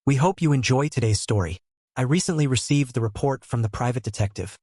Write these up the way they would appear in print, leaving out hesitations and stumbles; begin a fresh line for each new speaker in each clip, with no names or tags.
We hope you enjoy today's story. I recently received the report from the private detective,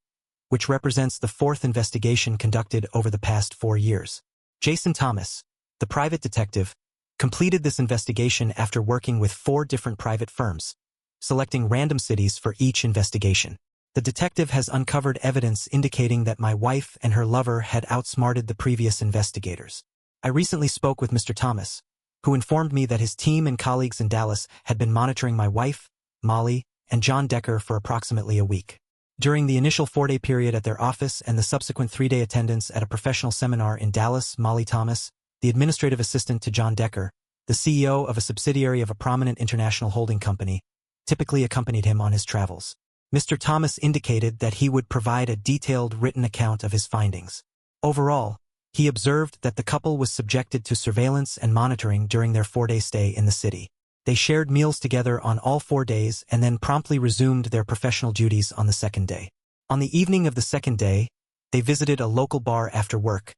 which represents the fourth investigation conducted over the past 4 years. Jason Thomas, the private detective, completed this investigation after working with 4 different private firms, selecting random cities for each investigation. The detective has uncovered evidence indicating that my wife and her lover had outsmarted the previous investigators. I recently spoke with Mr. Thomas, who informed me that his team and colleagues in Dallas had been monitoring my wife, Molly, and John Decker for approximately a week. During the initial 4-day period at their office and the subsequent 3-day attendance at a professional seminar in Dallas, Molly Thomas, the administrative assistant to John Decker, the CEO of a subsidiary of a prominent international holding company, typically accompanied him on his travels. Mr. Thomas indicated that he would provide a detailed written account of his findings. Overall, he observed that the couple was subjected to surveillance and monitoring during their 4-day stay in the city. They shared meals together on all 4 days and then promptly resumed their professional duties on the 2nd day. On the evening of the 2nd day, they visited a local bar after work,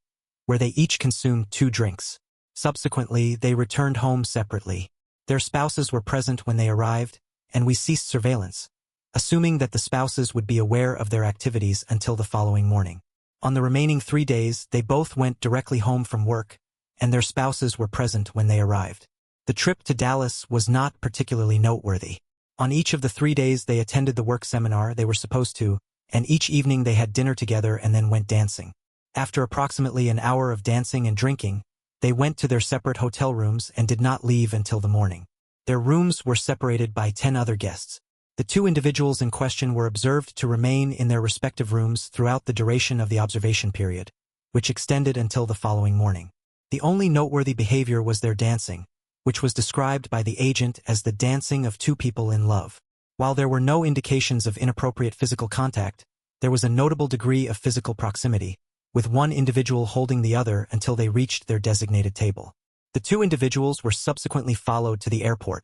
where they each consumed 2 drinks. Subsequently, they returned home separately. Their spouses were present when they arrived, and we ceased surveillance, assuming that the spouses would be aware of their activities until the following morning. On the remaining 3 days, they both went directly home from work, and their spouses were present when they arrived. The trip to Dallas was not particularly noteworthy. On each of the 3 days they attended the work seminar they were supposed to, and each evening they had dinner together and then went dancing. After approximately an hour of dancing and drinking, they went to their separate hotel rooms and did not leave until the morning. Their rooms were separated by 10 other guests. The 2 individuals in question were observed to remain in their respective rooms throughout the duration of the observation period, which extended until the following morning. The only noteworthy behavior was their dancing, which was described by the agent as the dancing of 2 people in love. While there were no indications of inappropriate physical contact, there was a notable degree of physical proximity, with one individual holding the other until they reached their designated table. The 2 individuals were subsequently followed to the airport,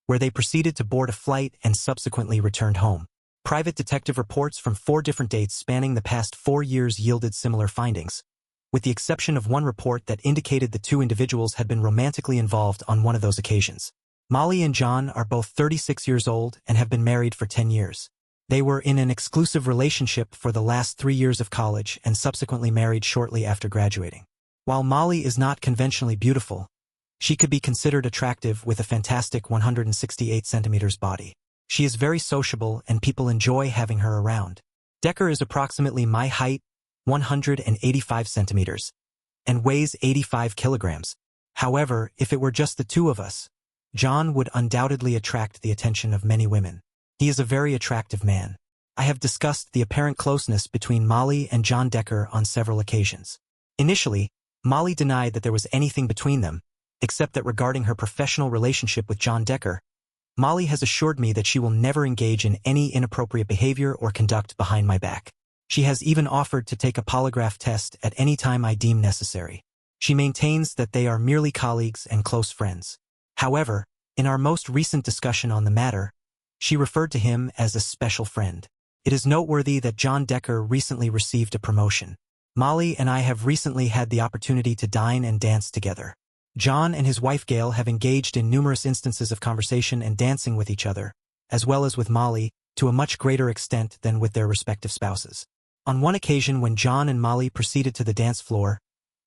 where they proceeded to board a flight and subsequently returned home. Private detective reports from 4 different dates spanning the past 4 years yielded similar findings, with the exception of one report that indicated the 2 individuals had been romantically involved on one of those occasions. Molly and John are both 36 years old and have been married for 10 years. They were in an exclusive relationship for the last 3 years of college and subsequently married shortly after graduating. While Molly is not conventionally beautiful, she could be considered attractive with a fantastic 168 centimeters body. She is very sociable and people enjoy having her around. Decker is approximately my height, 185 centimeters, and weighs 85 kilograms. However, if it were just the 2 of us, John would undoubtedly attract the attention of many women. He is a very attractive man. I have discussed the apparent closeness between Molly and John Decker on several occasions. Initially, Molly denied that there was anything between them, except that regarding her professional relationship with John Decker, Molly has assured me that she will never engage in any inappropriate behavior or conduct behind my back. She has even offered to take a polygraph test at any time I deem necessary. She maintains that they are merely colleagues and close friends. However, in our most recent discussion on the matter, she referred to him as a special friend. It is noteworthy that John Decker recently received a promotion. Molly and I have recently had the opportunity to dine and dance together. John and his wife Gail have engaged in numerous instances of conversation and dancing with each other, as well as with Molly, to a much greater extent than with their respective spouses. On one occasion when John and Molly proceeded to the dance floor,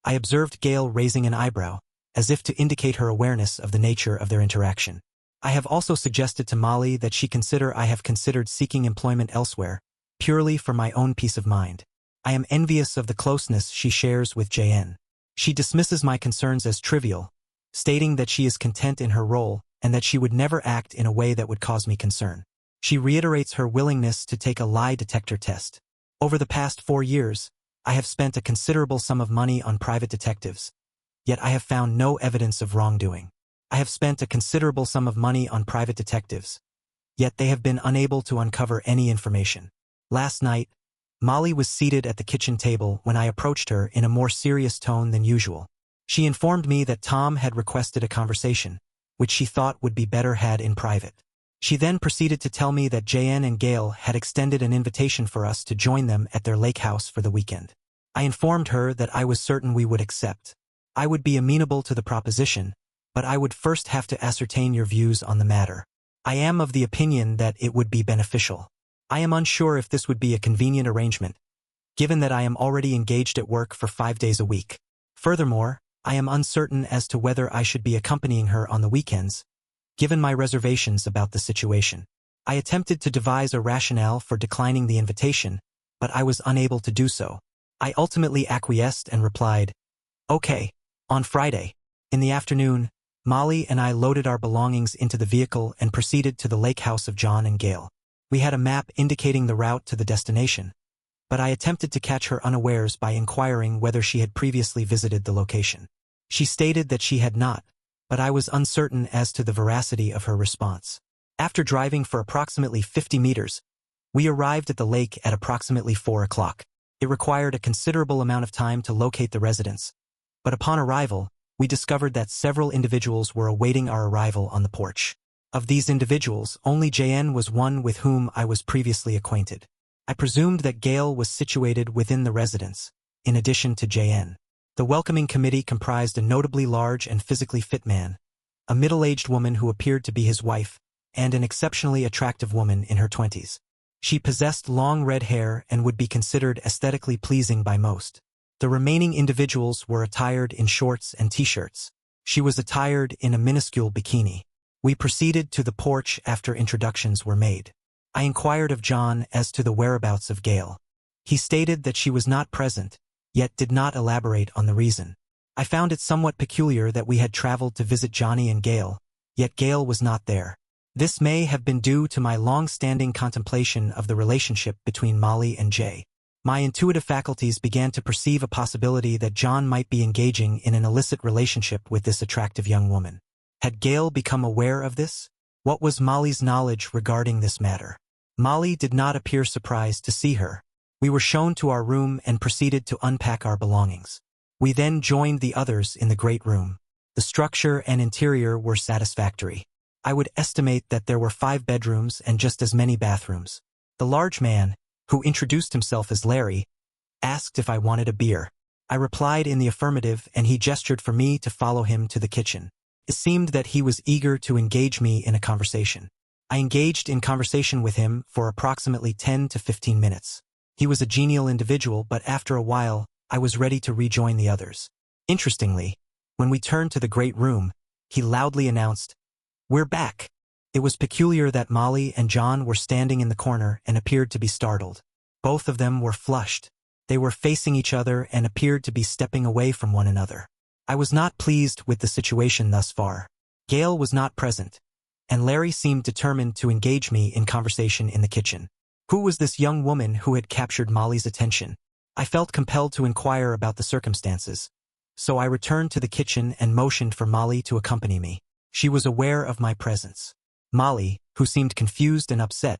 I observed Gail raising an eyebrow, as if to indicate her awareness of the nature of their interaction. I have also suggested to Molly that she consider I have considered seeking employment elsewhere, purely for my own peace of mind. I am envious of the closeness she shares with JN. She dismisses my concerns as trivial, stating that she is content in her role and that she would never act in a way that would cause me concern. She reiterates her willingness to take a lie detector test. Over the past 4 years, I have spent a considerable sum of money on private detectives, yet I have found no evidence of wrongdoing. I have spent a considerable sum of money on private detectives, yet they have been unable to uncover any information. Last night, Molly was seated at the kitchen table when I approached her in a more serious tone than usual. She informed me that Tom had requested a conversation, which she thought would be better had in private. She then proceeded to tell me that JN and Gail had extended an invitation for us to join them at their lake house for the weekend. I informed her that I was certain we would accept. I would be amenable to the proposition, but I would first have to ascertain your views on the matter. I am of the opinion that it would be beneficial. I am unsure if this would be a convenient arrangement, given that I am already engaged at work for 5 days a week. Furthermore, I am uncertain as to whether I should be accompanying her on the weekends, given my reservations about the situation. I attempted to devise a rationale for declining the invitation, but I was unable to do so. I ultimately acquiesced and replied, "Okay, on Friday." In the afternoon, Molly and I loaded our belongings into the vehicle and proceeded to the lake house of John and Gail. We had a map indicating the route to the destination, but I attempted to catch her unawares by inquiring whether she had previously visited the location. She stated that she had not, but I was uncertain as to the veracity of her response. After driving for approximately 50 meters, we arrived at the lake at approximately 4 o'clock. It required a considerable amount of time to locate the residence, but upon arrival, we discovered that several individuals were awaiting our arrival on the porch. Of these individuals, only JN was one with whom I was previously acquainted. I presumed that Gail was situated within the residence, in addition to JN. The welcoming committee comprised a notably large and physically fit man, a middle-aged woman who appeared to be his wife, and an exceptionally attractive woman in her 20s. She possessed long red hair and would be considered aesthetically pleasing by most. The remaining individuals were attired in shorts and t-shirts. She was attired in a minuscule bikini. We proceeded to the porch after introductions were made. I inquired of John as to the whereabouts of Gail. He stated that she was not present, yet did not elaborate on the reason. I found it somewhat peculiar that we had traveled to visit Johnny and Gail, yet Gail was not there. This may have been due to my long-standing contemplation of the relationship between Molly and Jay. My intuitive faculties began to perceive a possibility that John might be engaging in an illicit relationship with this attractive young woman. Had Gail become aware of this? What was Molly's knowledge regarding this matter? Molly did not appear surprised to see her. We were shown to our room and proceeded to unpack our belongings. We then joined the others in the great room. The structure and interior were satisfactory. I would estimate that there were 5 bedrooms and just as many bathrooms. The large man, who introduced himself as Larry, asked if I wanted a beer. I replied in the affirmative, and he gestured for me to follow him to the kitchen. It seemed that he was eager to engage me in a conversation. I engaged in conversation with him for approximately 10 to 15 minutes. He was a genial individual, but after a while, I was ready to rejoin the others. Interestingly, when we turned to the great room, he loudly announced, "We're back." It was peculiar that Molly and John were standing in the corner and appeared to be startled. Both of them were flushed. They were facing each other and appeared to be stepping away from one another. I was not pleased with the situation thus far. Gail was not present, and Larry seemed determined to engage me in conversation in the kitchen. Who was this young woman who had captured Molly's attention? I felt compelled to inquire about the circumstances, so I returned to the kitchen and motioned for Molly to accompany me. She was aware of my presence. Molly, who seemed confused and upset,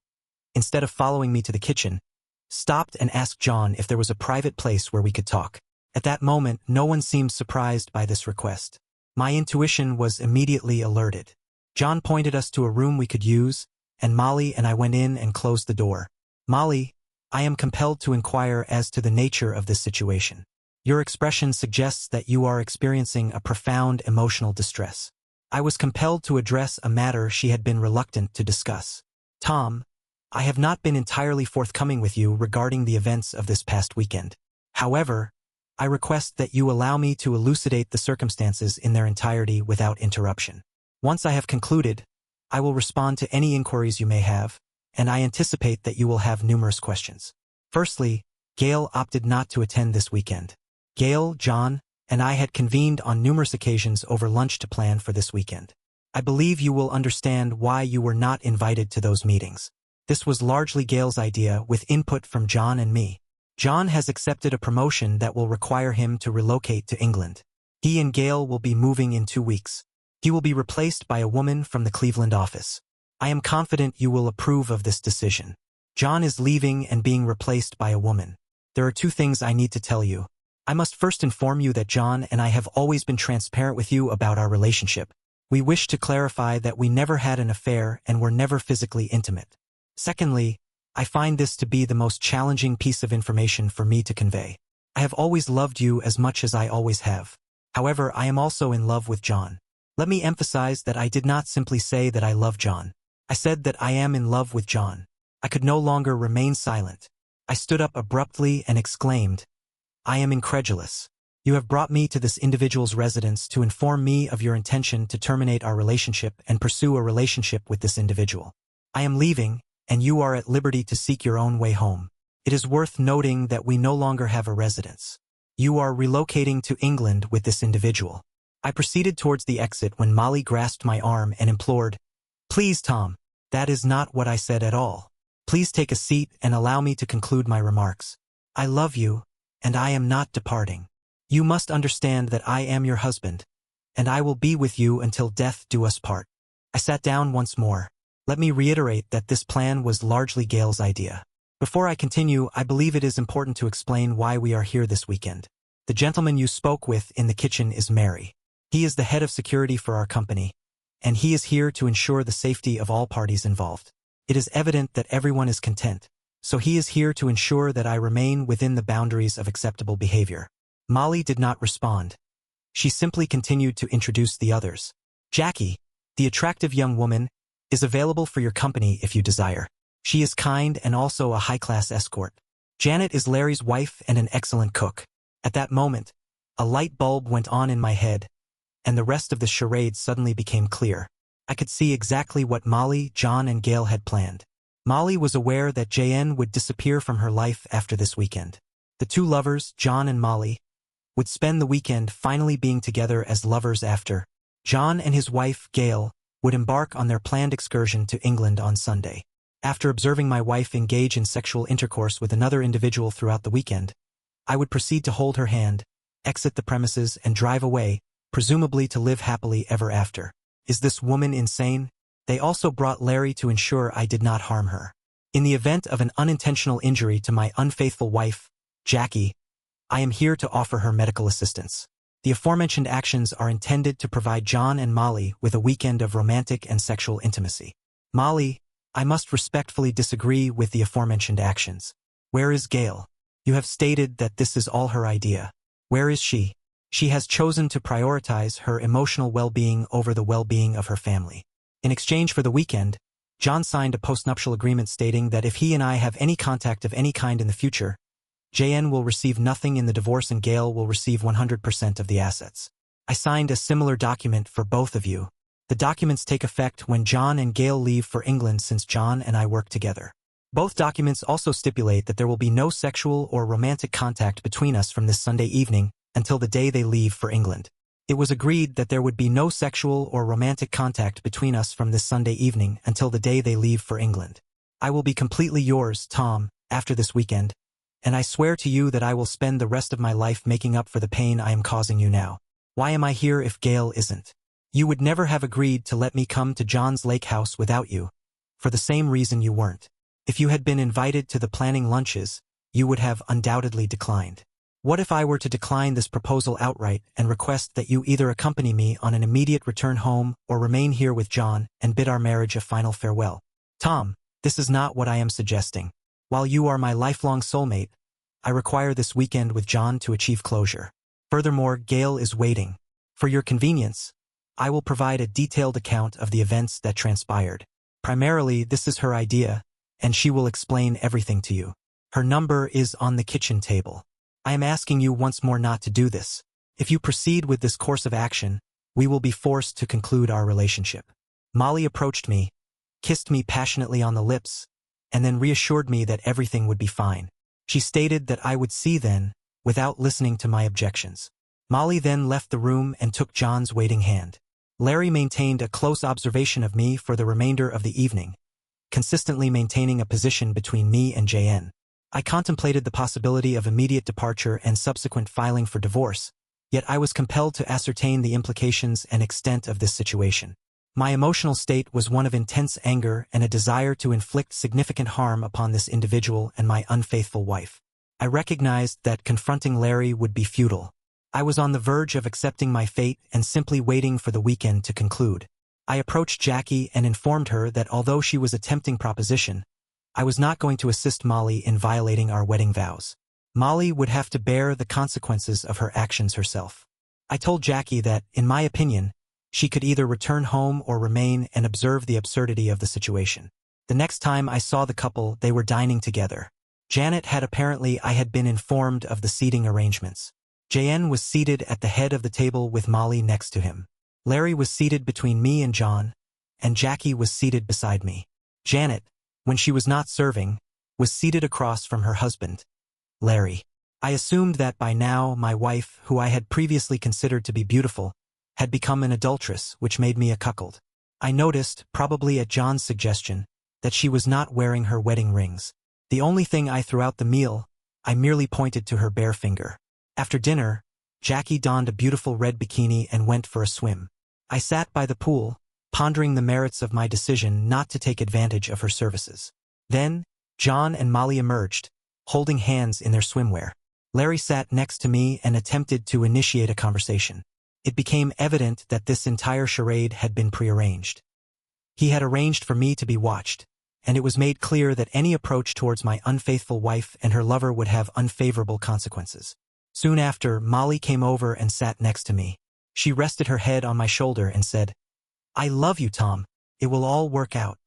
instead of following me to the kitchen, stopped and asked John if there was a private place where we could talk. At that moment, no one seemed surprised by this request. My intuition was immediately alerted. John pointed us to a room we could use, and Molly and I went in and closed the door. "Molly, I am compelled to inquire as to the nature of this situation. Your expression suggests that you are experiencing a profound emotional distress." I was compelled to address a matter she had been reluctant to discuss. "Tom, I have not been entirely forthcoming with you regarding the events of this past weekend. However, I request that you allow me to elucidate the circumstances in their entirety without interruption. Once I have concluded, I will respond to any inquiries you may have, and I anticipate that you will have numerous questions. Firstly, Gail opted not to attend this weekend. Gail, John, and I had convened on numerous occasions over lunch to plan for this weekend. I believe you will understand why you were not invited to those meetings. This was largely Gail's idea, with input from John and me. John has accepted a promotion that will require him to relocate to England. He and Gail will be moving in 2 weeks. He will be replaced by a woman from the Cleveland office. I am confident you will approve of this decision. John is leaving and being replaced by a woman. There are 2 things I need to tell you. I must first inform you that John and I have always been transparent with you about our relationship. We wish to clarify that we never had an affair and were never physically intimate. Secondly, I find this to be the most challenging piece of information for me to convey. I have always loved you as much as I always have. However, I am also in love with John. Let me emphasize that I did not simply say that I love John. I said that I am in love with John. I could no longer remain silent. I stood up abruptly and exclaimed, I am incredulous. You have brought me to this individual's residence to inform me of your intention to terminate our relationship and pursue a relationship with this individual. I am leaving, and you are at liberty to seek your own way home. It is worth noting that we no longer have a residence. You are relocating to England with this individual. I proceeded towards the exit when Molly grasped my arm and implored, Please, Tom, that is not what I said at all. Please take a seat and allow me to conclude my remarks. I love you, and I am not departing. You must understand that I am your husband, and I will be with you until death do us part. I sat down once more. Let me reiterate that this plan was largely Gail's idea. Before I continue, I believe it is important to explain why we are here this weekend. The gentleman you spoke with in the kitchen is Mary. He is the head of security for our company, and he is here to ensure the safety of all parties involved. It is evident that everyone is content, so he is here to ensure that I remain within the boundaries of acceptable behavior. Molly did not respond. She simply continued to introduce the others. Jackie, the attractive young woman, is available for your company if you desire. She is kind and also a high-class escort. Janet is Larry's wife and an excellent cook. At that moment, a light bulb went on in my head, and the rest of the charade suddenly became clear. I could see exactly what Molly, John, and Gail had planned. Molly was aware that JN would disappear from her life after this weekend. The two lovers, John and Molly, would spend the weekend finally being together as lovers after. John and his wife, Gail, would embark on their planned excursion to England on Sunday. After observing my wife engage in sexual intercourse with another individual throughout the weekend, I would proceed to hold her hand, exit the premises, and drive away, presumably to live happily ever after. Is this woman insane? They also brought Larry to ensure I did not harm her. In the event of an unintentional injury to my unfaithful wife, Jackie, I am here to offer her medical assistance. The aforementioned actions are intended to provide John and Molly with a weekend of romantic and sexual intimacy. Molly, I must respectfully disagree with the aforementioned actions. Where is Gail? You have stated that this is all her idea. Where is she? She has chosen to prioritize her emotional well-being over the well-being of her family. In exchange for the weekend, John signed a postnuptial agreement stating that if he and I have any contact of any kind in the future, JN will receive nothing in the divorce and Gail will receive 100% of the assets. I signed a similar document for both of you. The documents take effect when John and Gail leave for England since John and I work together. Both documents also stipulate that there will be no sexual or romantic contact between us from this Sunday evening until the day they leave for England. It was agreed that there would be no sexual or romantic contact between us from this Sunday evening until the day they leave for England. I will be completely yours, Tom, after this weekend, and I swear to you that I will spend the rest of my life making up for the pain I am causing you now. Why am I here if Gail isn't? You would never have agreed to let me come to John's lake house without you, for the same reason you weren't. If you had been invited to the planning lunches, you would have undoubtedly declined. What if I were to decline this proposal outright and request that you either accompany me on an immediate return home or remain here with John and bid our marriage a final farewell? Tom, this is not what I am suggesting. While you are my lifelong soulmate, I require this weekend with John to achieve closure. Furthermore, Gail is waiting. For your convenience, I will provide a detailed account of the events that transpired. Primarily, this is her idea, and she will explain everything to you. Her number is on the kitchen table. I am asking you once more not to do this. If you proceed with this course of action, we will be forced to conclude our relationship. Molly approached me, kissed me passionately on the lips, and then reassured me that everything would be fine. She stated that I would see then, without listening to my objections. Molly then left the room and took John's waiting hand. Larry maintained a close observation of me for the remainder of the evening, consistently maintaining a position between me and JN. I contemplated the possibility of immediate departure and subsequent filing for divorce, yet I was compelled to ascertain the implications and extent of this situation. My emotional state was one of intense anger and a desire to inflict significant harm upon this individual and my unfaithful wife. I recognized that confronting Larry would be futile. I was on the verge of accepting my fate and simply waiting for the weekend to conclude. I approached Jackie and informed her that although she was a tempting proposition, I was not going to assist Molly in violating our wedding vows. Molly would have to bear the consequences of her actions herself. I told Jackie that, in my opinion, She could either return home or remain and observe the absurdity of the situation. The next time I saw the couple, they were dining together. I had been informed of the seating arrangements. JN was seated at the head of the table with Molly next to him. Larry was seated between me and John, and Jackie was seated beside me. Janet, when she was not serving, was seated across from her husband, Larry. I assumed that by now my wife, who I had previously considered to be beautiful, had become an adulteress, which made me a cuckold. I noticed, probably at John's suggestion, that she was not wearing her wedding rings. The only thing I throughout the meal, I merely pointed to her bare finger. After dinner, Jackie donned a beautiful red bikini and went for a swim. I sat by the pool, pondering the merits of my decision not to take advantage of her services. Then, John and Molly emerged, holding hands in their swimwear. Larry sat next to me and attempted to initiate a conversation. It became evident that this entire charade had been prearranged. He had arranged for me to be watched, and it was made clear that any approach towards my unfaithful wife and her lover would have unfavorable consequences. Soon after, Molly came over and sat next to me. She rested her head on my shoulder and said, "I love you, Tom. It will all work out.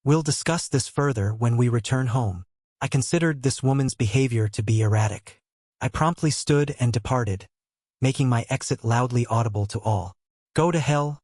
We'll discuss this further when we return home." I considered this woman's behavior to be erratic. I promptly stood and departed, making my exit loudly audible to all. "Go to hell,"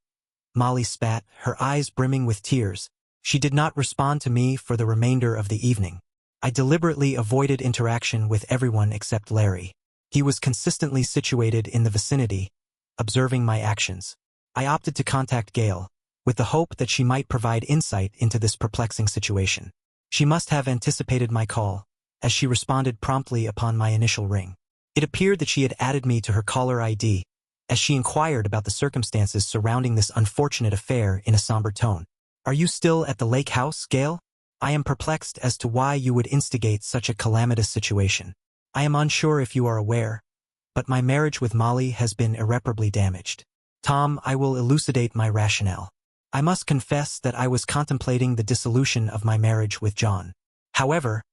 Molly spat, her eyes brimming with tears. She did not respond to me for the remainder of the evening. I deliberately avoided interaction with everyone except Larry. He was consistently situated in the vicinity, observing my actions. I opted to contact Gail, with the hope that she might provide insight into this perplexing situation. She must have anticipated my call, as she responded promptly upon my initial ring. It appeared that she had added me to her caller ID, as she inquired about the circumstances surrounding this unfortunate affair in a somber tone. "Are you still at the lake house, Gail? I am perplexed as to why you would instigate such a calamitous situation. I am unsure if you are aware, but my marriage with Molly has been irreparably damaged. Tom, I will elucidate my rationale. I must confess that I was contemplating the dissolution of my marriage with John. However,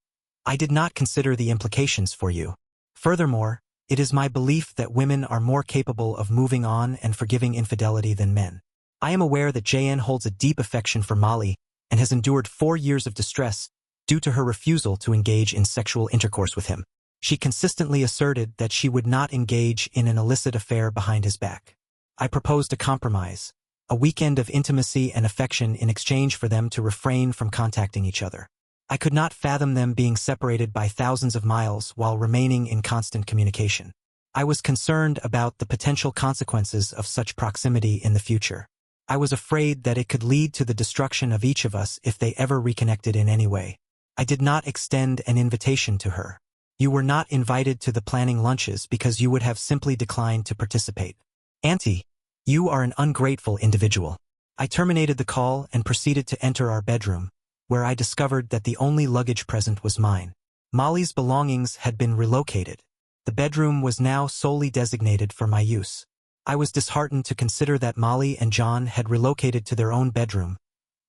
I did not consider the implications for you. Furthermore, it is my belief that women are more capable of moving on and forgiving infidelity than men. I am aware that JN holds a deep affection for Molly and has endured 4 years of distress due to her refusal to engage in sexual intercourse with him. She consistently asserted that she would not engage in an illicit affair behind his back. I proposed a compromise, a weekend of intimacy and affection in exchange for them to refrain from contacting each other. I could not fathom them being separated by thousands of miles while remaining in constant communication. I was concerned about the potential consequences of such proximity in the future. I was afraid that it could lead to the destruction of each of us if they ever reconnected in any way. I did not extend an invitation to her. You were not invited to the planning lunches because you would have simply declined to participate. Auntie, you are an ungrateful individual. I terminated the call and proceeded to enter our bedroom, where I discovered that the only luggage present was mine. Molly's belongings had been relocated. The bedroom was now solely designated for my use. I was disheartened to consider that Molly and John had relocated to their own bedroom,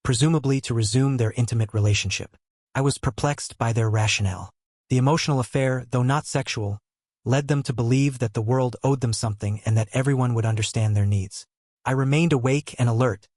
presumably to resume their intimate relationship. I was perplexed by their rationale. The emotional affair, though not sexual, led them to believe that the world owed them something and that everyone would understand their needs. I remained awake and alert,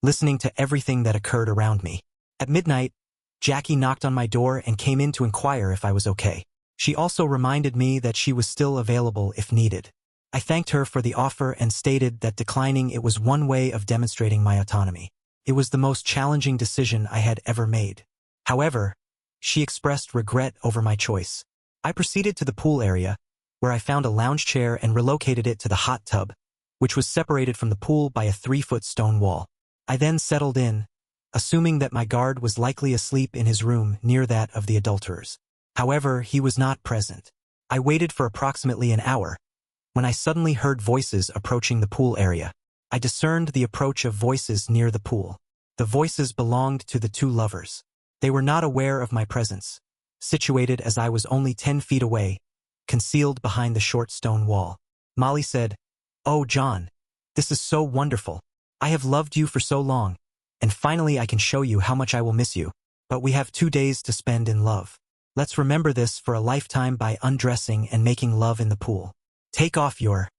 listening to everything that occurred around me. At midnight, Jackie knocked on my door and came in to inquire if I was okay. She also reminded me that she was still available if needed. I thanked her for the offer and stated that declining it was one way of demonstrating my autonomy. It was the most challenging decision I had ever made. However, she expressed regret over my choice. I proceeded to the pool area, where I found a lounge chair and relocated it to the hot tub, which was separated from the pool by a 3-foot stone wall. I then settled in, assuming that my guard was likely asleep in his room near that of the adulterers. However, he was not present. I waited for approximately an hour, when I suddenly heard voices approaching the pool area. I discerned the approach of voices near the pool. The voices belonged to the two lovers. They were not aware of my presence, situated as I was only 10 feet away, concealed behind the short stone wall. Molly said, "Oh, John, this is so wonderful. I have loved you for so long, and finally I can show you how much I will miss you. But we have 2 days to spend in love. Let's remember this for a lifetime by undressing and making love in the pool. Take off your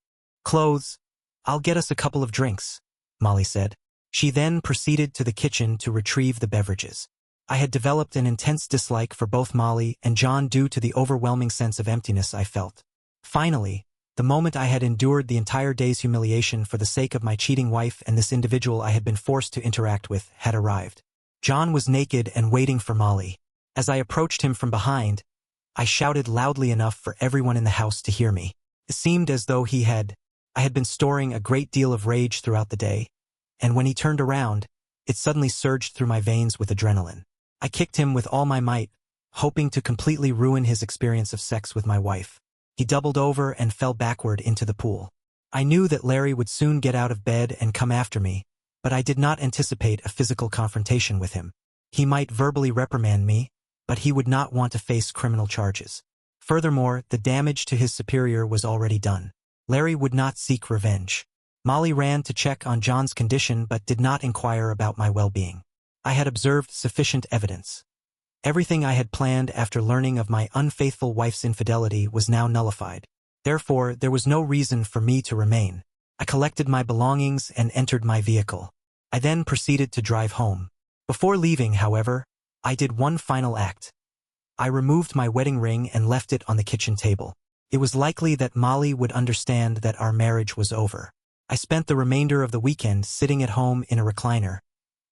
clothes. I'll get us a couple of drinks." Molly said. She then proceeded to the kitchen to retrieve the beverages. I had developed an intense dislike for both Molly and John due to the overwhelming sense of emptiness I felt. Finally, the moment I had endured the entire day's humiliation for the sake of my cheating wife and this individual I had been forced to interact with had arrived. John was naked and waiting for Molly. As I approached him from behind, I shouted loudly enough for everyone in the house to hear me. It seemed as though I had been storing a great deal of rage throughout the day, and when he turned around, it suddenly surged through my veins with adrenaline. I kicked him with all my might, hoping to completely ruin his experience of sex with my wife. He doubled over and fell backward into the pool. I knew that Larry would soon get out of bed and come after me, but I did not anticipate a physical confrontation with him. He might verbally reprimand me, but he would not want to face criminal charges. Furthermore, the damage to his superior was already done. Larry would not seek revenge. Molly ran to check on John's condition but did not inquire about my well-being. I had observed sufficient evidence. Everything I had planned after learning of my unfaithful wife's infidelity was now nullified. Therefore, there was no reason for me to remain. I collected my belongings and entered my vehicle. I then proceeded to drive home. Before leaving, however, I did one final act. I removed my wedding ring and left it on the kitchen table. It was likely that Molly would understand that our marriage was over. I spent the remainder of the weekend sitting at home in a recliner,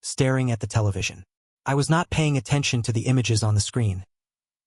staring at the television. I was not paying attention to the images on the screen.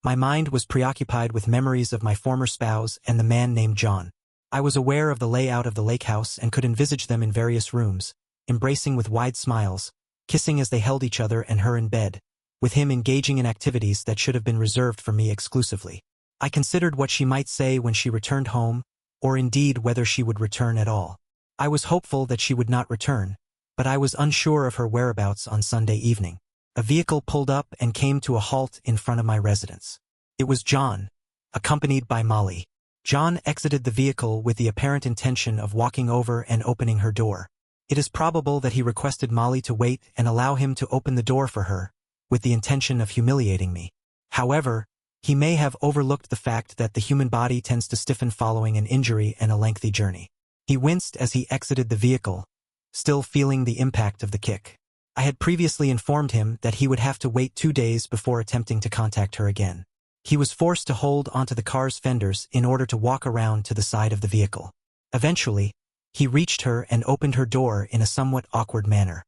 My mind was preoccupied with memories of my former spouse and the man named John. I was aware of the layout of the lake house and could envisage them in various rooms, embracing with wide smiles, kissing as they held each other and her in bed, with him engaging in activities that should have been reserved for me exclusively. I considered what she might say when she returned home, or indeed whether she would return at all. I was hopeful that she would not return, but I was unsure of her whereabouts on Sunday evening. A vehicle pulled up and came to a halt in front of my residence. It was John, accompanied by Molly. John exited the vehicle with the apparent intention of walking over and opening her door. It is probable that he requested Molly to wait and allow him to open the door for her, with the intention of humiliating me. However, he may have overlooked the fact that the human body tends to stiffen following an injury and a lengthy journey. He winced as he exited the vehicle, still feeling the impact of the kick. I had previously informed him that he would have to wait 2 days before attempting to contact her again. He was forced to hold onto the car's fenders in order to walk around to the side of the vehicle. Eventually, he reached her and opened her door in a somewhat awkward manner.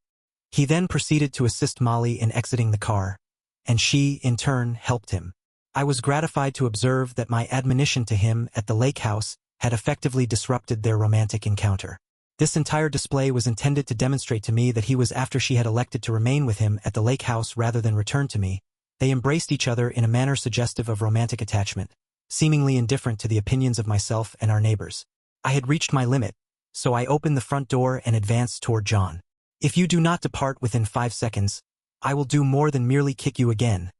He then proceeded to assist Molly in exiting the car, and she, in turn, helped him. I was gratified to observe that my admonition to him at the lake house had effectively disrupted their romantic encounter. This entire display was intended to demonstrate to me that he was after she had elected to remain with him at the lake house rather than return to me. They embraced each other in a manner suggestive of romantic attachment, seemingly indifferent to the opinions of myself and our neighbors. I had reached my limit, so I opened the front door and advanced toward John. "If you do not depart within 5 seconds, I will do more than merely kick you again,"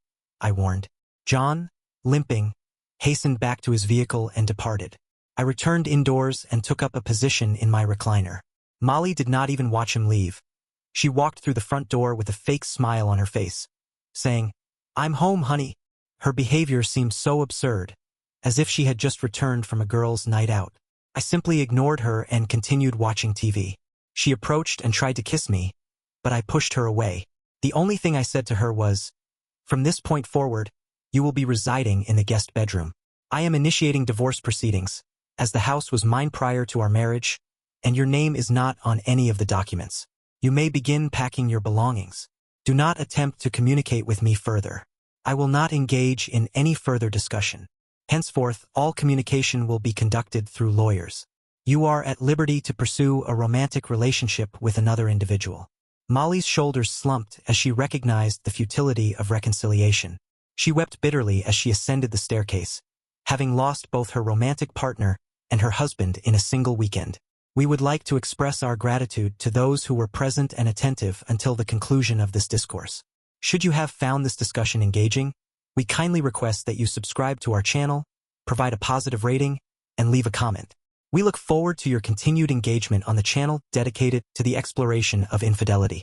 I warned. John, limping, hastened back to his vehicle and departed. I returned indoors and took up a position in my recliner. Molly did not even watch him leave. She walked through the front door with a fake smile on her face, saying, "I'm home, honey." Her behavior seemed so absurd, as if she had just returned from a girls' night out. I simply ignored her and continued watching TV. She approached and tried to kiss me, but I pushed her away. The only thing I said to her was, "From this point forward, you will be residing in the guest bedroom. I am initiating divorce proceedings, as the house was mine prior to our marriage, and your name is not on any of the documents. You may begin packing your belongings. Do not attempt to communicate with me further. I will not engage in any further discussion. Henceforth, all communication will be conducted through lawyers. You are at liberty to pursue a romantic relationship with another individual." Molly's shoulders slumped as she recognized the futility of reconciliation. She wept bitterly as she ascended the staircase, having lost both her romantic partner and her husband in a single weekend. We would like to express our gratitude to those who were present and attentive until the conclusion of this discourse. Should you have found this discussion engaging, we kindly request that you subscribe to our channel, provide a positive rating, and leave a comment. We look forward to your continued engagement on the channel dedicated to the exploration of infidelity.